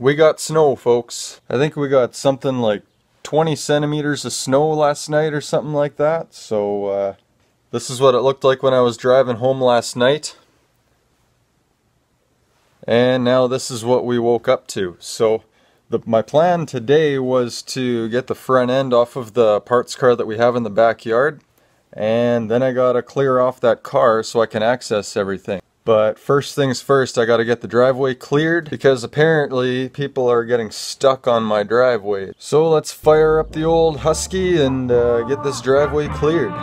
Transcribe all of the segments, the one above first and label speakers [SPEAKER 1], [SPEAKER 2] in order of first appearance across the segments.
[SPEAKER 1] We got snow, folks. I think we got something like 20 centimeters of snow last night or something like that. So this is what it looked like when I was driving home last night. And now this is what we woke up to. So my plan today was to get the front end off of the parts car that we have in the backyard. And then I gotta clear off that car so I can access everything. But first things first, I gotta get the driveway cleared because apparently people are getting stuck on my driveway. So let's fire up the old Husky and get this driveway cleared.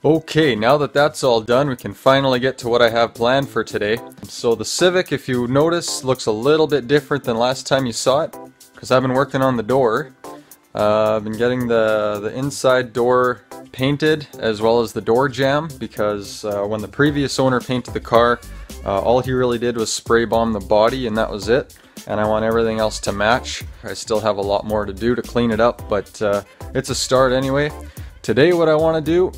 [SPEAKER 1] Okay, now that that's all done, we can finally get to what I have planned for today. So the Civic, if you notice, looks a little bit different than last time you saw it, because I've been working on the door. I've been getting the inside door painted as well as the door jamb, because when the previous owner painted the car, all he really did was spray bomb the body and that was it. And I want everything else to match. I still have a lot more to do to clean it up, but it's a start anyway. Today what I want to do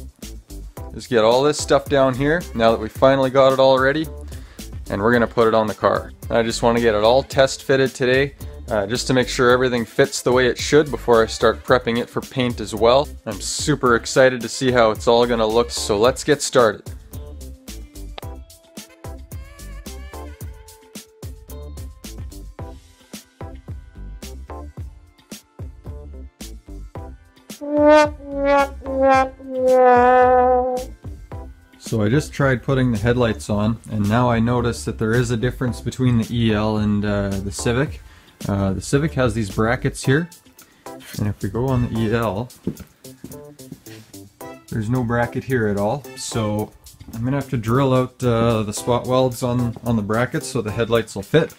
[SPEAKER 1] is get all this stuff down here, now that we finally got it all ready, and we're going to put it on the car. I just want to get it all test fitted today, just to make sure everything fits the way it should before I start prepping it for paint as well. I'm super excited to see how it's all going to look, so let's get started. So I just tried putting the headlights on, and now I notice that there is a difference between the EL and the Civic. The Civic has these brackets here, and if we go on the EL, there's no bracket here at all. So I'm gonna have to drill out the spot welds on the brackets so the headlights will fit.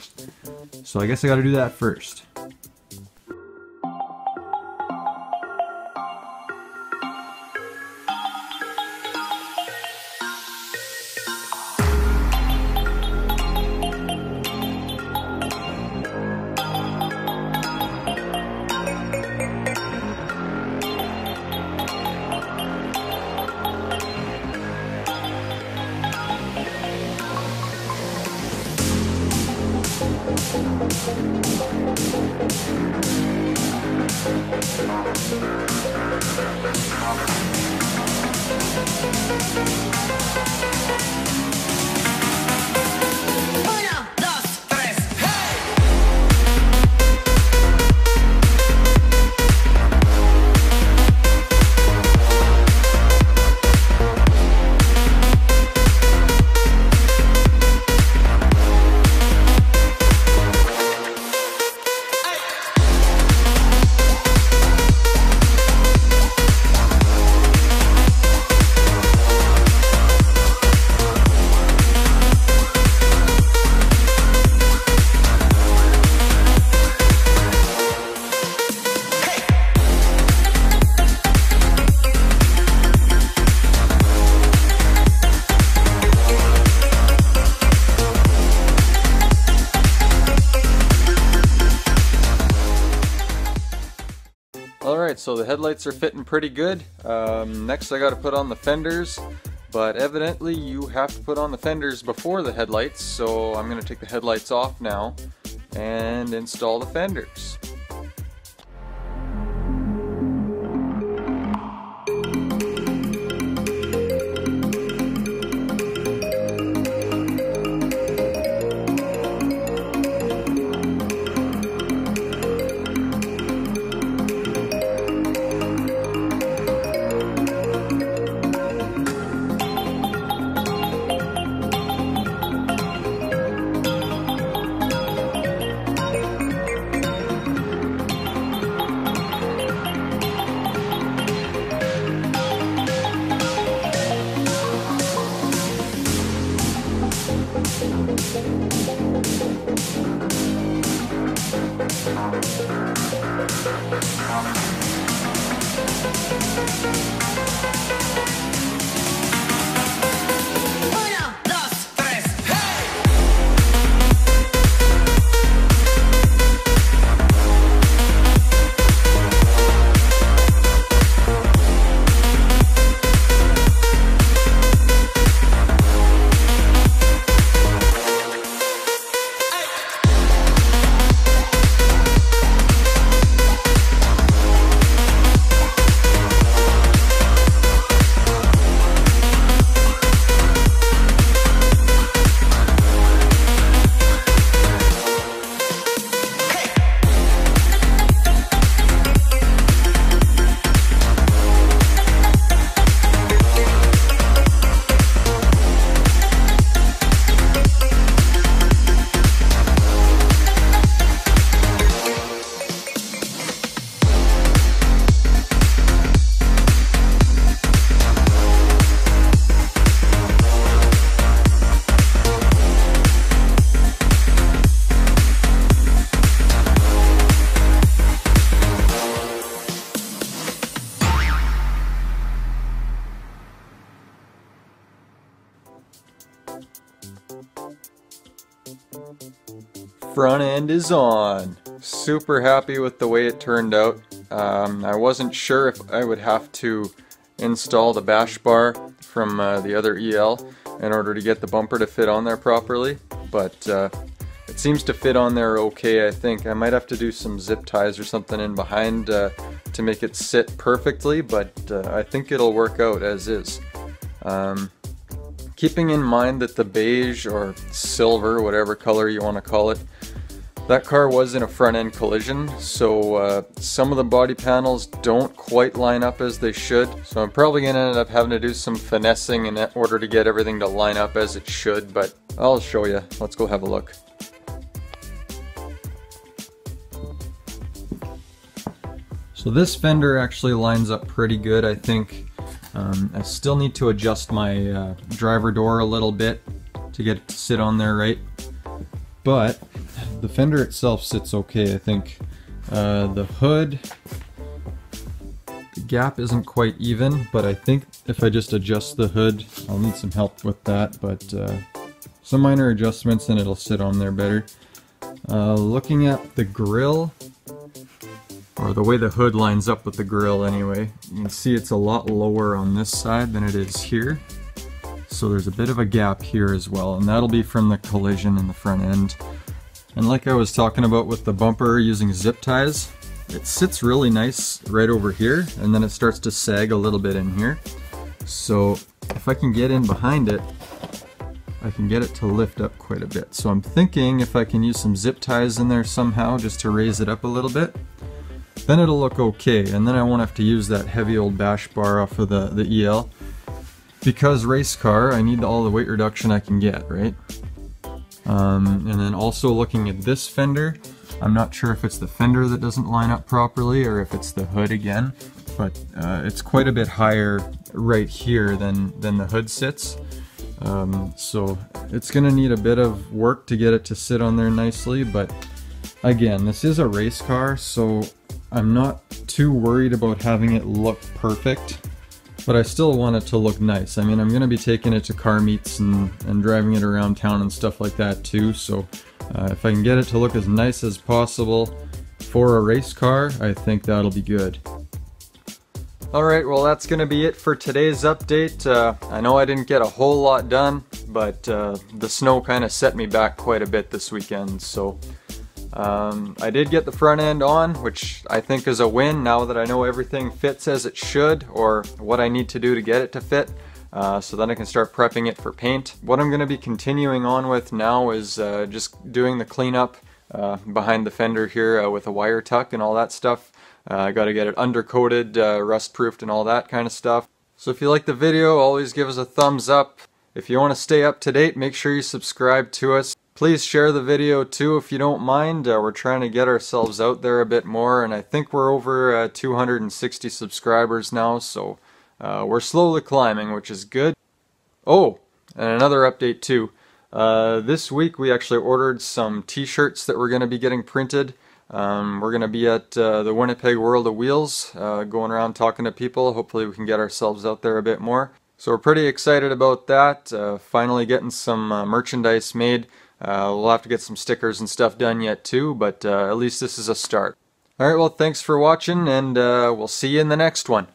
[SPEAKER 1] So I guess I gotta do that first. so the headlights are fitting pretty good. Next I got to put on the fenders, but evidently you have to put on the fenders before the headlights, so I'm going to take the headlights off now and install the fenders. Front end is on. Super happy with the way it turned out. I wasn't sure if I would have to install the bash bar from the other EL in order to get the bumper to fit on there properly, but it seems to fit on there okay. I think I might have to do some zip ties or something in behind to make it sit perfectly, but I think it'll work out as is. Keeping in mind that the beige or silver, whatever color you want to call it, that car was in a front end collision, so some of the body panels don't quite line up as they should, so I'm probably going to end up having to do some finessing in order to get everything to line up as it should, but I'll show you. Let's go have a look. So this fender actually lines up pretty good, I think. I still need to adjust my driver door a little bit to get it to sit on there right, but the fender itself sits okay, I think. The hood, the gap isn't quite even, but I think if I just adjust the hood, I'll need some help with that, but some minor adjustments and it'll sit on there better. Looking at the grille, or the way the hood lines up with the grille anyway, you can see it's a lot lower on this side than it is here. So there's a bit of a gap here as well, and that'll be from the collision in the front end. And like I was talking about with the bumper using zip ties, it sits really nice right over here, and then it starts to sag a little bit in here. So if I can get in behind it, I can get it to lift up quite a bit. So I'm thinking if I can use some zip ties in there somehow just to raise it up a little bit, then it'll look okay, and then I won't have to use that heavy old bash bar off of the EL. Because race car, I need all the weight reduction I can get, right? And then also looking at this fender, I'm not sure if it's the fender that doesn't line up properly or if it's the hood again, but it's quite a bit higher right here than the hood sits. So it's gonna need a bit of work to get it to sit on there nicely, but again, this is a race car, so I'm not too worried about having it look perfect. But I still want it to look nice. I mean, I'm going to be taking it to car meets and driving it around town and stuff like that too, so if I can get it to look as nice as possible for a race car, I think that'll be good. Alright, well that's going to be it for today's update. I know I didn't get a whole lot done, but the snow kind of set me back quite a bit this weekend, so I did get the front end on, which I think is a win now that I know everything fits as it should, or what I need to do to get it to fit, so then I can start prepping it for paint. What I'm going to be continuing on with now is just doing the cleanup behind the fender here with a wire tuck and all that stuff. I got to get it undercoated, rust proofed and all that kind of stuff. So if you like the video, always give us a thumbs up. If you want to stay up to date, make sure you subscribe to us. Please share the video too if you don't mind. We're trying to get ourselves out there a bit more, and I think we're over 260 subscribers now, so we're slowly climbing, which is good. Oh, and another update too. This week we actually ordered some t-shirts that we're going to be getting printed. We're going to be at the Winnipeg World of Wheels, going around talking to people. Hopefully we can get ourselves out there a bit more. So we're pretty excited about that, finally getting some merchandise made. We'll have to get some stickers and stuff done yet too, but at least this is a start. Alright, well thanks for watching, and we'll see you in the next one.